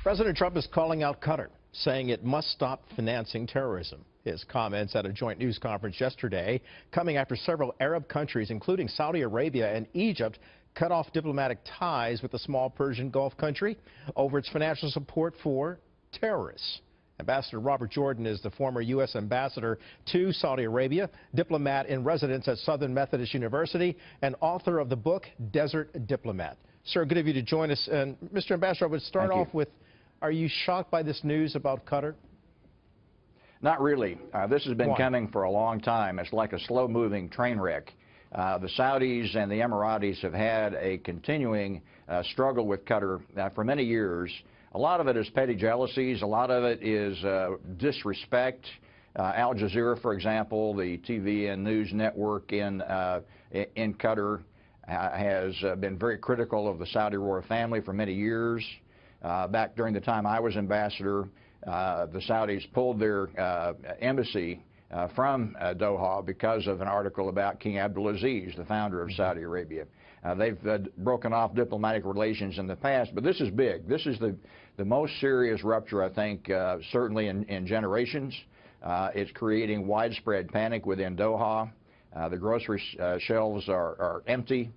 President Trump is calling out Qatar, saying it must stop financing terrorism. His comments at a joint news conference yesterday coming after several Arab countries, including Saudi Arabia and Egypt, cut off diplomatic ties with the small Persian Gulf country over its financial support for terrorists. Ambassador Robert Jordan is the former U.S. ambassador to Saudi Arabia, diplomat in residence at Southern Methodist University, and author of the book Desert Diplomat. Sir, good of you to join us. And Mr. Ambassador, I would start off with, are you shocked by this news about Qatar? Not really. This has been coming for a long time. It's like a slow-moving train wreck. The Saudis and the Emiratis have had a continuing struggle with Qatar for many years. A lot of it is petty jealousies. A lot of it is disrespect. Al Jazeera, for example, the TV and news network in Qatar, has been very critical of the Saudi royal family for many years. Back during the time I was ambassador, the Saudis pulled their embassy from Doha because of an article about King Abdulaziz, the founder of Saudi Arabia. They've broken off diplomatic relations in the past, but this is big. This is the most serious rupture, I think, certainly in generations. It's creating widespread panic within Doha. The grocery shelves are empty.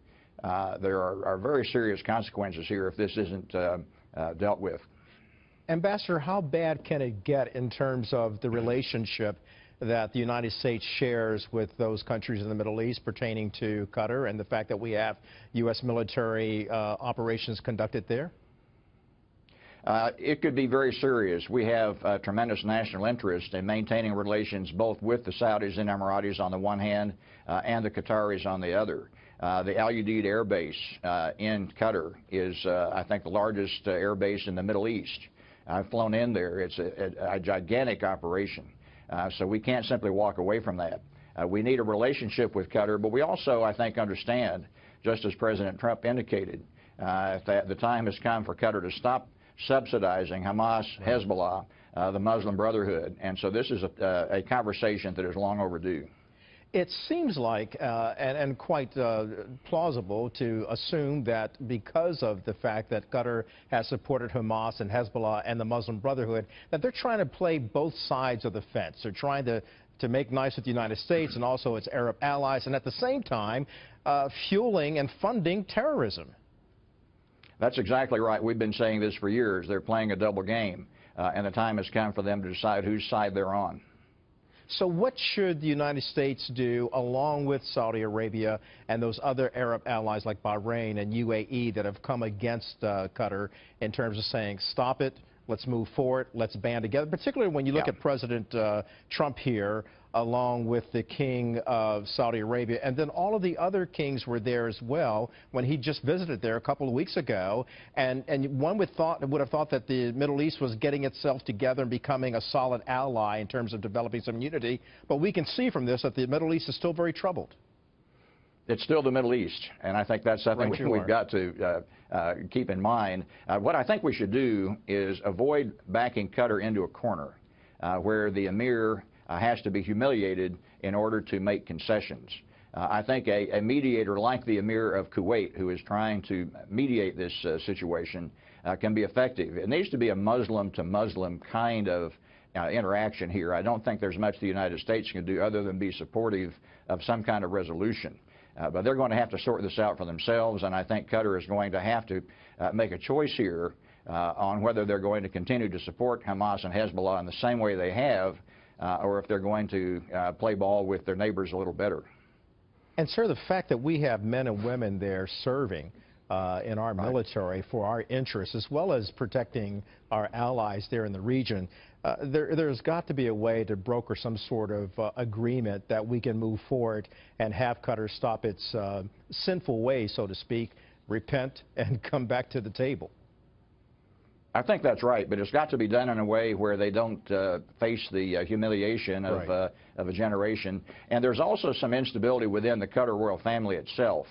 There are very serious consequences here if this isn't dealt with. Ambassador, how bad can it get in terms of the relationship that the United States shares with those countries in the Middle East pertaining to Qatar and the fact that we have U.S. military operations conducted there? It could be very serious. We have tremendous national interest in maintaining relations both with the Saudis and Emiratis on the one hand and the Qataris on the other. The Al Udeid Air Base in Qatar is, I think, the largest air base in the Middle East. I've flown in there. It's a gigantic operation. So we can't simply walk away from that. We need a relationship with Qatar, but we also, I think, understand, just as President Trump indicated, that the time has come for Qatar to stop subsidizing Hamas, Hezbollah, the Muslim Brotherhood. And so this is a conversation that is long overdue. It seems like, and quite plausible to assume that because of the fact that Qatar has supported Hamas and Hezbollah and the Muslim Brotherhood, that they're trying to play both sides of the fence. They're trying to make nice with the United States and also its Arab allies, and at the same time, fueling and funding terrorism. That's exactly right. We've been saying this for years. They're playing a double game, and the time has come for them to decide whose side they're on. So what should the United States do along with Saudi Arabia and those other Arab allies like Bahrain and UAE that have come against Qatar in terms of saying, stop it, let's move forward, let's band together, particularly when you look at President Trump here along with the King of Saudi Arabia, and then all of the other kings were there as well when he just visited there a couple of weeks ago, and one would have thought that the Middle East was getting itself together and becoming a solid ally in terms of developing some unity, but we can see from this that the Middle East is still very troubled. It's still the Middle East, and I think that's something we've got to keep in mind. What I think we should do is avoid backing Qatar into a corner where the emir has to be humiliated in order to make concessions. I think a mediator like the emir of Kuwait, who is trying to mediate this situation, can be effective. It needs to be a Muslim-to-Muslim kind of interaction here. I don't think there's much the United States can do other than be supportive of some kind of resolution. But they're going to have to sort this out for themselves, and I think Qatar is going to have to make a choice here on whether they're going to continue to support Hamas and Hezbollah in the same way they have, or if they're going to play ball with their neighbors a little better. And, sir, the fact that we have men and women there serving in our military for our interests, as well as protecting our allies there in the region, there's got to be a way to broker some sort of agreement that we can move forward and have Qatar stop its sinful ways, so to speak, repent, and come back to the table. I think that's right, but it's got to be done in a way where they don't face the humiliation of a generation. And there's also some instability within the Qatar royal family itself.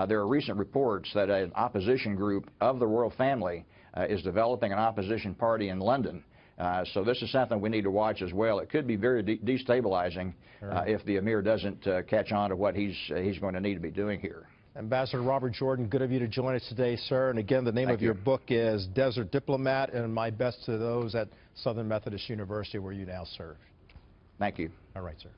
There are recent reports that an opposition group of the royal family is developing an opposition party in London. So this is something we need to watch as well. It could be very destabilizing if the emir doesn't catch on to what he's going to need to be doing here. Ambassador Robert Jordan, good of you to join us today, sir. And again, the name Thank of your you. book is Desert Diplomat, and my best to those at Southern Methodist University where you now serve. Thank you. All right, sir.